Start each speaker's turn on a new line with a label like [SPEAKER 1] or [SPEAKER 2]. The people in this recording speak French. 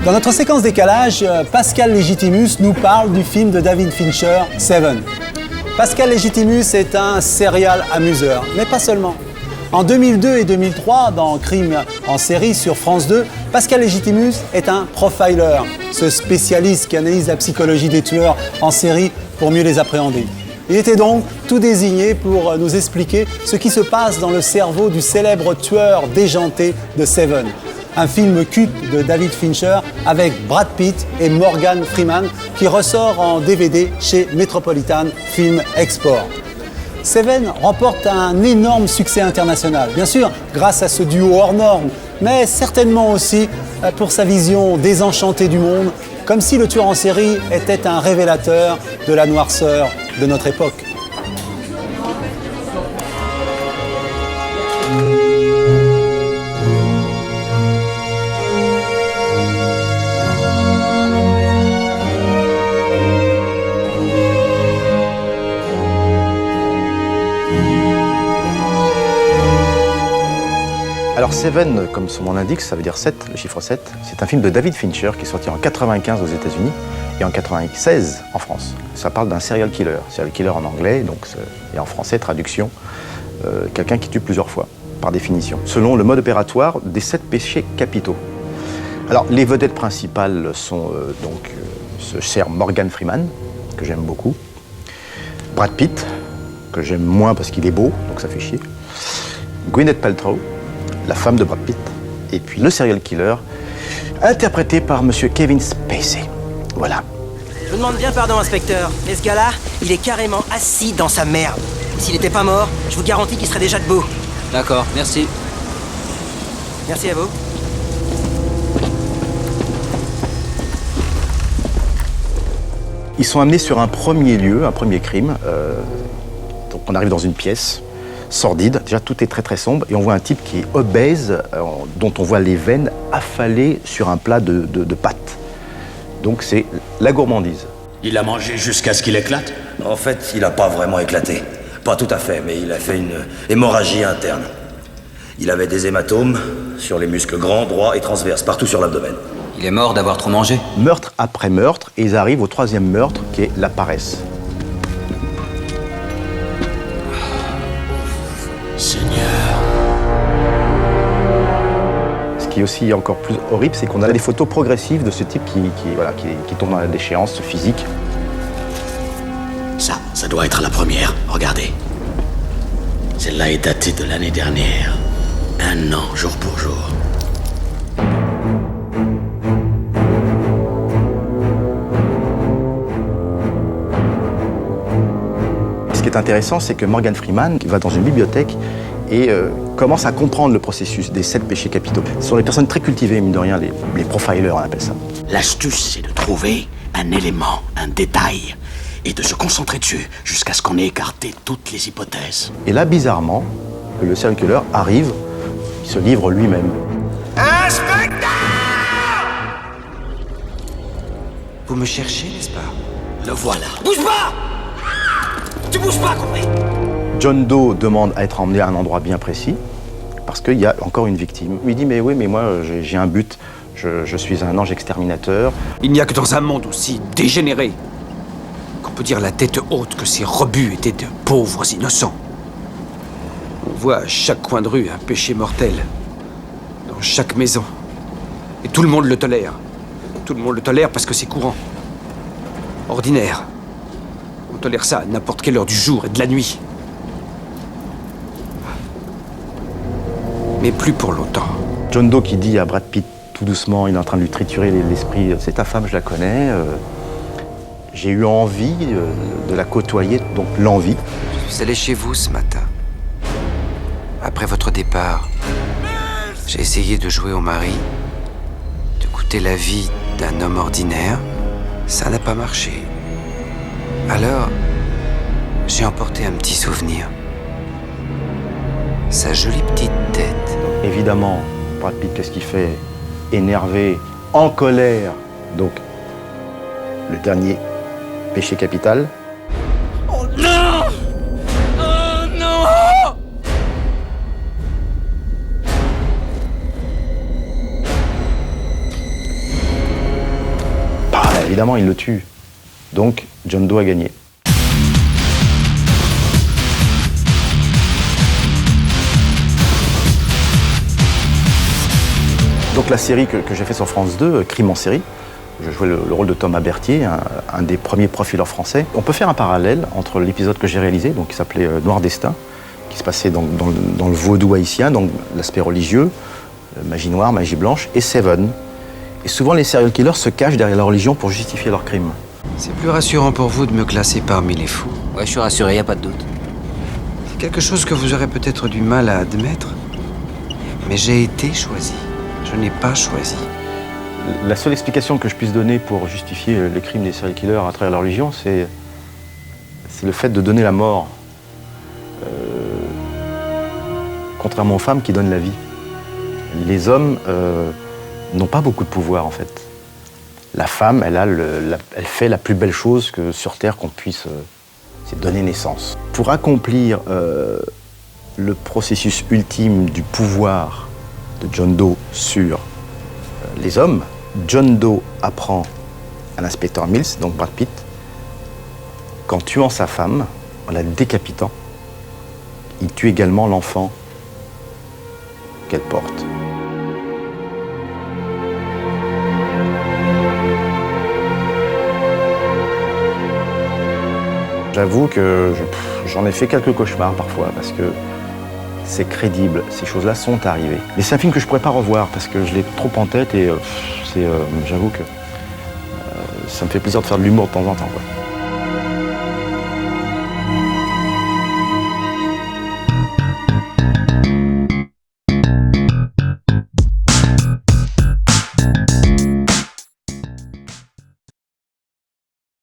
[SPEAKER 1] Dans notre séquence décalage, Pascal Légitimus nous parle du film de David Fincher, Seven. Pascal Légitimus est un serial amuseur, mais pas seulement. En 2002 et 2003, dans Crime en série sur France 2, Pascal Légitimus est un profiler, ce spécialiste qui analyse la psychologie des tueurs en série pour mieux les appréhender. Il était donc tout désigné pour nous expliquer ce qui se passe dans le cerveau du célèbre tueur déjanté de Seven. Un film culte de David Fincher avec Brad Pitt et Morgan Freeman qui ressort en DVD chez Metropolitan Film Export. Seven remporte un énorme succès international, bien sûr grâce à ce duo hors norme, mais certainement aussi pour sa vision désenchantée du monde, comme si le tueur en série était un révélateur de la noirceur de notre époque.
[SPEAKER 2] Alors Seven, comme son nom l'indique, ça veut dire 7, le chiffre 7. C'est un film de David Fincher qui est sorti en 1995 aux États-Unis et en 1996 en France. Ça parle d'un serial killer en anglais, donc, et en français, traduction, quelqu'un qui tue plusieurs fois, par définition, selon le mode opératoire des 7 péchés capitaux. Alors les vedettes principales sont ce cher Morgan Freeman, que j'aime beaucoup, Brad Pitt, que j'aime moins parce qu'il est beau, donc ça fait chier, Gwyneth Paltrow, la femme de Brad Pitt, et puis le serial killer, interprété par monsieur Kevin Spacey. Voilà.
[SPEAKER 3] Je vous demande bien pardon, inspecteur, mais ce gars-là, il est carrément assis dans sa merde. S'il n'était pas mort, je vous garantis qu'il serait déjà debout.
[SPEAKER 4] D'accord, merci.
[SPEAKER 3] Merci à vous.
[SPEAKER 2] Ils sont amenés sur un premier lieu, un premier crime. Donc on arrive dans une pièce sordide, déjà tout est très très sombre, et on voit un type qui est obèse, dont on voit les veines affalées sur un plat de pâtes. Donc c'est la gourmandise.
[SPEAKER 5] Il a mangé jusqu'à ce qu'il éclate?
[SPEAKER 6] En fait, il n'a pas vraiment éclaté. Pas tout à fait, mais il a fait une hémorragie interne. Il avait des hématomes sur les muscles grands, droits et transverses, partout sur l'abdomen.
[SPEAKER 4] Il est mort d'avoir trop mangé?
[SPEAKER 2] Meurtre après meurtre, et ils arrivent au troisième meurtre, qui est la paresse.
[SPEAKER 5] Seigneur.
[SPEAKER 2] Ce qui est aussi encore plus horrible, c'est qu'on a des photos progressives de ce type qui tombe dans la déchéance physique.
[SPEAKER 5] Ça doit être la première. Regardez. Celle-là est datée de l'année dernière. 1 an, jour pour jour.
[SPEAKER 2] Ce qui est intéressant, c'est que Morgan Freeman va dans une bibliothèque et commence à comprendre le processus des 7 péchés capitaux. Ce sont des personnes très cultivées, mine de rien, les profilers, on appelle ça.
[SPEAKER 5] L'astuce, c'est de trouver un élément, un détail, et de se concentrer dessus jusqu'à ce qu'on ait écarté toutes les hypothèses.
[SPEAKER 2] Et là, bizarrement, le serial killer arrive, il se livre lui-même.
[SPEAKER 3] Inspecteur! Vous me cherchez, n'est-ce pas?
[SPEAKER 5] Le voilà.
[SPEAKER 3] Bouge pas! Tu bouges pas, compris?
[SPEAKER 2] John Doe demande à être emmené à un endroit bien précis, parce qu'il y a encore une victime. Il dit, mais oui, mais moi, j'ai un but. Je suis un ange exterminateur.
[SPEAKER 7] Il n'y a que dans un monde aussi dégénéré qu'on peut dire la tête haute que ces rebuts étaient de pauvres innocents. On voit à chaque coin de rue un péché mortel, dans chaque maison. Et tout le monde le tolère. Tout le monde le tolère parce que c'est courant. Ordinaire. On tolère ça à n'importe quelle heure du jour et de la nuit. Mais plus pour longtemps.
[SPEAKER 2] John Doe qui dit à Brad Pitt, tout doucement, il est en train de lui triturer l'esprit, c'est ta femme, je la connais. J'ai eu envie de la côtoyer, donc l'envie.
[SPEAKER 8] Je suis allé chez vous ce matin. Après votre départ, j'ai essayé de jouer au mari, de goûter la vie d'un homme ordinaire. Ça n'a pas marché. Alors, j'ai emporté un petit souvenir. Sa jolie petite tête.
[SPEAKER 2] Évidemment, Brad Pitt, qu'est-ce qu'il fait? Énervé, en colère. Donc, le dernier péché capital.
[SPEAKER 3] Oh non! Oh non!
[SPEAKER 2] Évidemment, il le tue. Donc, John Doe a gagné. Donc la série que j'ai fait sur France 2, Crime en série, je jouais le rôle de Thomas Berthier, un des premiers profileurs français. On peut faire un parallèle entre l'épisode que j'ai réalisé, donc, qui s'appelait Noir Destin, qui se passait dans le vaudou haïtien, donc l'aspect religieux, magie noire, magie blanche, et Seven. Et souvent les serial killers se cachent derrière la religion pour justifier leurs crimes.
[SPEAKER 8] C'est plus rassurant pour vous de me classer parmi les fous.
[SPEAKER 4] Ouais, je suis rassuré, y a pas de doute.
[SPEAKER 8] C'est quelque chose que vous aurez peut-être du mal à admettre, mais j'ai été choisi. Je n'ai pas choisi.
[SPEAKER 2] La seule explication que je puisse donner pour justifier les crimes des serial killers à travers la religion, c'est le fait de donner la mort. Contrairement aux femmes qui donnent la vie. Les hommes n'ont pas beaucoup de pouvoir, en fait. La femme, elle fait la plus belle chose que sur Terre qu'on puisse, c'est donner naissance. Pour accomplir le processus ultime du pouvoir de John Doe sur les hommes, John Doe apprend à l'inspecteur Mills, donc Brad Pitt, qu'en tuant sa femme, en la décapitant, il tue également l'enfant qu'elle porte. J'avoue que j'en ai fait quelques cauchemars parfois parce que c'est crédible, ces choses-là sont arrivées. Mais c'est un film que je pourrais pas revoir parce que je l'ai trop en tête et j'avoue que ça me fait plaisir de faire de l'humour de temps en temps, quoi.